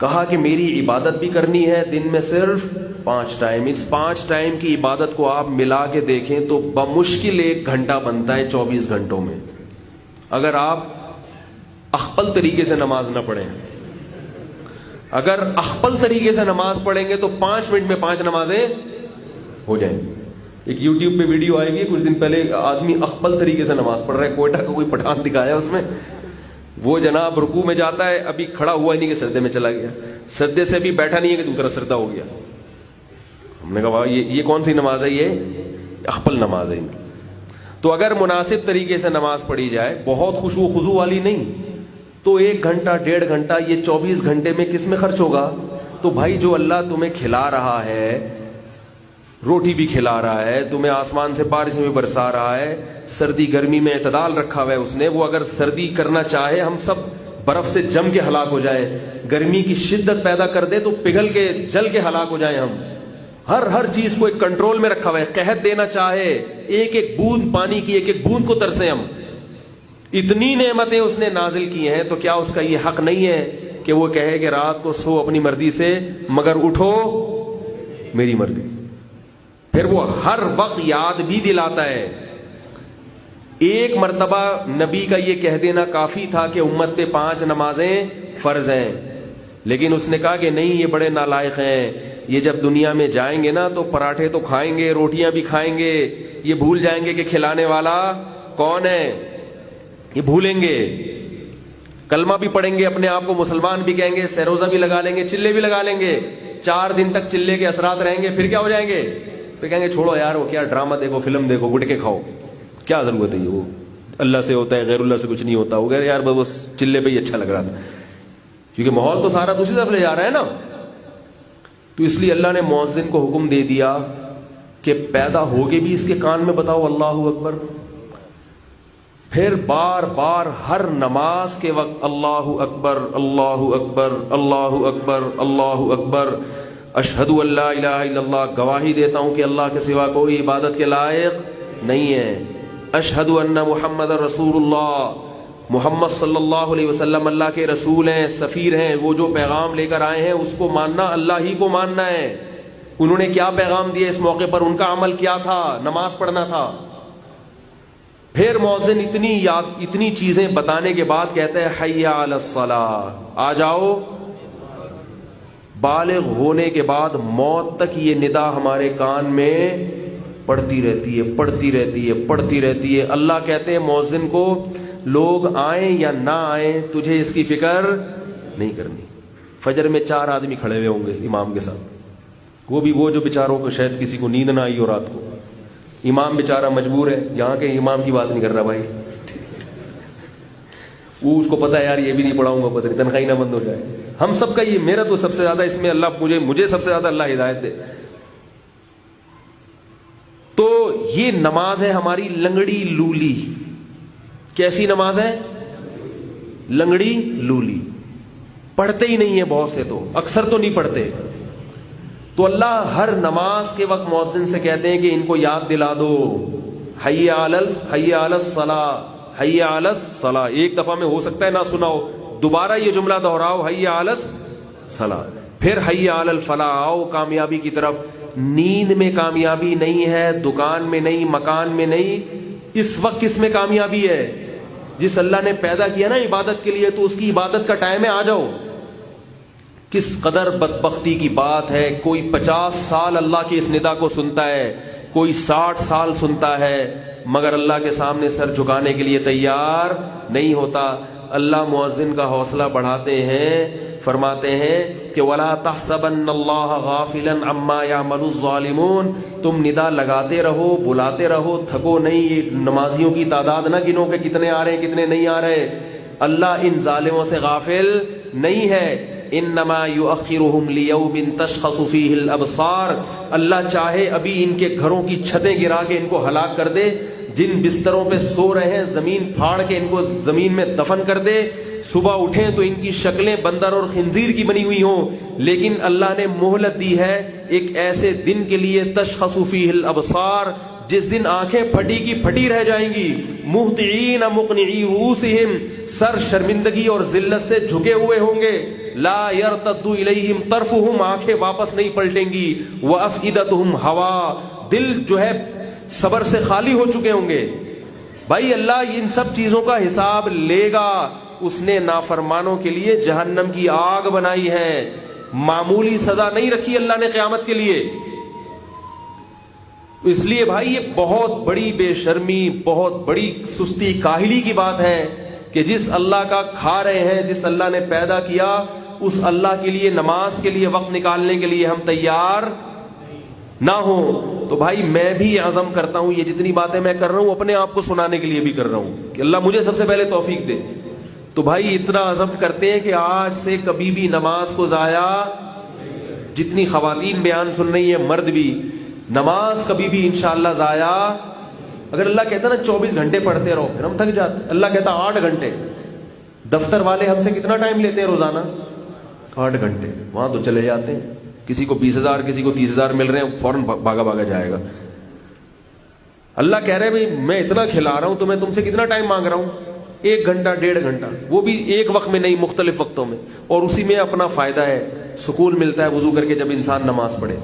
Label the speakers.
Speaker 1: کہا کہ میری عبادت بھی کرنی ہے دن میں صرف 5 ٹائم. اس 5 ٹائم کی عبادت کو آپ ملا کے دیکھیں تو بمشکل 1 گھنٹہ بنتا ہے 24 گھنٹوں میں. اگر آپ اخپل طریقے سے نماز نہ پڑھیں, اگر اخپل طریقے سے نماز پڑھیں گے تو 5 منٹ میں 5 نمازیں ہو جائیں. ایک یوٹیوب پہ ویڈیو آئے گی کچھ دن پہلے, آدمی اخپل طریقے سے نماز پڑھ رہا ہے, کوئٹہ کا کوئی پٹھان دکھایا اس میں, وہ جناب رکوع میں جاتا ہے, ابھی کھڑا ہوا ہی نہیں کہ سجدے میں چلا گیا, سجدے سے بھی بیٹھا نہیں ہے کہ دوسرا سجدہ ہو گیا. ہم نے کہا یہ کون سی نماز ہے, یہ اخپل نماز ہے. تو اگر مناسب طریقے سے نماز پڑھی جائے, بہت خشوع و خضوع والی نہیں, تو 1 گھنٹہ 1.5 گھنٹہ یہ 24 گھنٹے میں کس میں خرچ ہوگا؟ تو بھائی جو اللہ تمہیں کھلا رہا ہے, روٹی بھی کھلا رہا ہے, تمہیں آسمان سے بارش میں برسا رہا ہے, سردی گرمی میں اعتدال رکھا ہوا ہے اس نے, وہ اگر سردی کرنا چاہے ہم سب برف سے جم کے ہلاک ہو جائیں, گرمی کی شدت پیدا کر دے تو پگھل کے جل کے ہلاک ہو جائیں ہم, ہر چیز کو ایک کنٹرول میں رکھا ہوا ہے, قحط دینا چاہے ایک ایک بوند پانی کی, ایک ایک بوند کو ترسیں ہم, اتنی نعمتیں اس نے نازل کی ہیں, تو کیا اس کا یہ حق نہیں ہے کہ وہ کہے کہ رات کو سو اپنی مرضی سے مگر اٹھو میری مرضی سے؟ پھر وہ ہر وقت یاد بھی دلاتا ہے. ایک مرتبہ نبی کا یہ کہہ دینا کافی تھا کہ امت پہ 5 نمازیں فرض ہیں, لیکن اس نے کہا کہ نہیں, یہ بڑے نالائق ہیں, یہ جب دنیا میں جائیں گے نا تو پراٹھے تو کھائیں گے, روٹیاں بھی کھائیں گے, یہ بھول جائیں گے کہ کھلانے والا کون ہے, یہ بھولیں گے, کلمہ بھی پڑھیں گے, اپنے آپ کو مسلمان بھی کہیں گے, سروزہ بھی لگا لیں گے, چلے بھی لگا لیں گے, 4 دن تک چلے کے اثرات رہیں گے, پھر کیا ہو جائیں گے, پھر کہیں گے چھوڑو یار, وہ کیا ڈرامہ دیکھو, فلم دیکھو, گٹکے کھاؤ, کیا ضرورت ہے, یہ وہ اللہ سے ہوتا ہے, غیر اللہ سے کچھ نہیں ہوتا. وہ کہہ رہے یار بس چلے پہ ہی اچھا لگ رہا تھا, کیونکہ ماحول تو سارا دوسری طرف لے جا رہا ہے نا. تو اس لیے اللہ نے مؤذن کو حکم دے دیا کہ پیدا ہوگے بھی اس کے کان میں بتاؤ اللہ اکبر. پھر بار بار ہر نماز کے وقت اللہ اکبر اللہ اکبر اللہ اکبر اللہ اکبر, اشہد ان لا الہ الا اللہ, گواہی دیتا ہوں کہ اللہ کے سوا کوئی عبادت کے لائق نہیں ہے, اشہد ان محمد رسول اللہ, محمد صلی اللہ علیہ وسلم اللہ کے رسول ہیں, سفیر ہیں, وہ جو پیغام لے کر آئے ہیں اس کو ماننا, اللہ ہی کو ماننا ہے. انہوں نے کیا پیغام دیا اس موقع پر, ان کا عمل کیا تھا, نماز پڑھنا تھا. پھر مؤذن اتنی چیزیں بتانے کے بعد کہتا ہے حی علی الصلاۃ, آ جاؤ. بالغ ہونے کے بعد موت تک یہ ندا ہمارے کان میں پڑتی رہتی ہے, پڑتی رہتی ہے, پڑتی رہتی ہے. اللہ کہتے ہیں مؤذن کو, لوگ آئیں یا نہ آئیں تجھے اس کی فکر نہیں کرنی. فجر میں 4 آدمی کھڑے ہوئے ہوں گے امام کے ساتھ, وہ بھی وہ جو بیچاروں کو شاید کسی کو نیند نہ آئی ہو رات کو, امام بیچارہ مجبور ہے, یہاں کے امام کی بات نہیں کر رہا بھائی, وہ اس کو پتا ہے یار یہ بھی نہیں پڑھاؤں گا, پتہ نہیں تنخواہ نہ بند ہو جائے. ہم سب کا یہ, میرا تو سب سے زیادہ اس میں اللہ مجھے سب سے زیادہ اللہ ہدایت دے. تو یہ نماز ہے ہماری لنگڑی لولی. کیسی نماز ہے؟ لنگڑی لولی. پڑھتے ہی نہیں ہے بہت سے, تو اکثر تو نہیں پڑھتے. تو اللہ ہر نماز کے وقت مؤذن سے کہتے ہیں کہ ان کو یاد دلا دو, حی علی الصلاۃ, حی علی الصلاۃ. ایک دفعہ میں ہو سکتا ہے نہ سنا ہو, دوبارہ یہ جملہ دہراؤ, حی علی الصلاۃ. پھر حی علی الفلاح, آؤ کامیابی کی طرف. نیند میں کامیابی نہیں ہے, دکان میں نہیں, مکان میں نہیں, اس وقت کس میں کامیابی ہے؟ جس اللہ نے پیدا کیا نا عبادت کے لیے, تو اس کی عبادت کا ٹائم ہے, آ جاؤ. کس قدر بدبختی کی بات ہے, کوئی 50 سال اللہ کی اس ندا کو سنتا ہے, کوئی 60 سال سنتا ہے, مگر اللہ کے سامنے سر جھکانے کے لیے تیار نہیں ہوتا. اللہ مؤذن کا حوصلہ بڑھاتے ہیں, فرماتے ہیں کہ وَلَا تَحْسَبَنَّ اللَّهَ غَافِلًا عَمَّا يَعْمَلُ الظَّالِمُونَ. تم ندا لگاتے رہو, بلاتے رہو, تھکو نہیں. یہ نمازیوں کی تعداد نہ گنو کہ کتنے آ رہے ہیں کتنے نہیں آ رہے. اللہ ان ظالموں سے غافل نہیں ہے. انما یؤخرهم لیوم تشخص فیہ الابصار. اللہ چاہے ابھی ان کے گھروں کی چھتیں گرا کے ان کو ہلاک کر دے, جن بستروں پہ سو رہے ہیں زمین پھاڑ کے ان کو زمین میں دفن کر دے, صبح اٹھیں تو ان کی شکلیں بندر اور خنزیر کی بنی ہوئی ہوں. لیکن اللہ نے مہلت دی ہے ایک ایسے دن کے لیے, تشخص فیہ الابصار, جس دن آنکھیں پھٹی کی پھٹی رہ جائیں گی. مہطعین مقنعی رؤوسہم, سر شرمندگی اور ذلت سے جھکے ہوئے ہوں گے. لا يرتد الیہم طرفہم، آنکھیں واپس نہیں پلٹیں گی، وافئدتہم ہوا، دل جو ہے صبر سے خالی ہو چکے ہوں گے. بھائی اللہ ان سب چیزوں کا حساب لے گا. اس نے نافرمانوں کے لیے جہنم کی آگ بنائی ہے، معمولی سزا نہیں رکھی اللہ نے قیامت کے لیے. اس لیے بھائی یہ بہت بڑی بے شرمی، بہت بڑی سستی کاہلی کی بات ہے کہ جس اللہ کا کھا رہے ہیں، جس اللہ نے پیدا کیا، اس اللہ کے لیے نماز کے لیے وقت نکالنے کے لیے ہم تیار نہ ہو. تو بھائی میں بھی عزم کرتا ہوں، یہ جتنی باتیں میں کر رہا ہوں اپنے آپ کو سنانے کے لیے بھی کر رہا ہوں کہ اللہ مجھے سب سے پہلے توفیق دے. تو بھائی اتنا عزم کرتے ہیں کہ آج سے کبھی بھی نماز کو ضائع، جتنی خواتین بیان سن رہی ہیں مرد بھی، نماز کبھی بھی انشاءاللہ ضائع. اگر اللہ کہتا نا 24 گھنٹے پڑھتے رہو، پھر ہم تھک جاتے. اللہ کہتا 8 گھنٹے. دفتر والے ہم سے کتنا ٹائم لیتے ہیں روزانہ؟ 8 گھنٹے. وہاں تو چلے جاتے ہیں، کسی کو 20,000 کسی کو 30,000 مل رہے ہیں، فوراً بھاگا بھاگا جائے گا. اللہ کہہ رہے بھائی میں اتنا کھلا رہا ہوں تو میں تم سے کتنا ٹائم مانگ رہا ہوں؟ 1 گھنٹہ 1.5 گھنٹہ، وہ بھی ایک وقت میں نہیں، مختلف وقتوں میں. اور اسی میں اپنا فائدہ ہے، سکون ملتا ہے وضو کر کے جب انسان نماز پڑھے.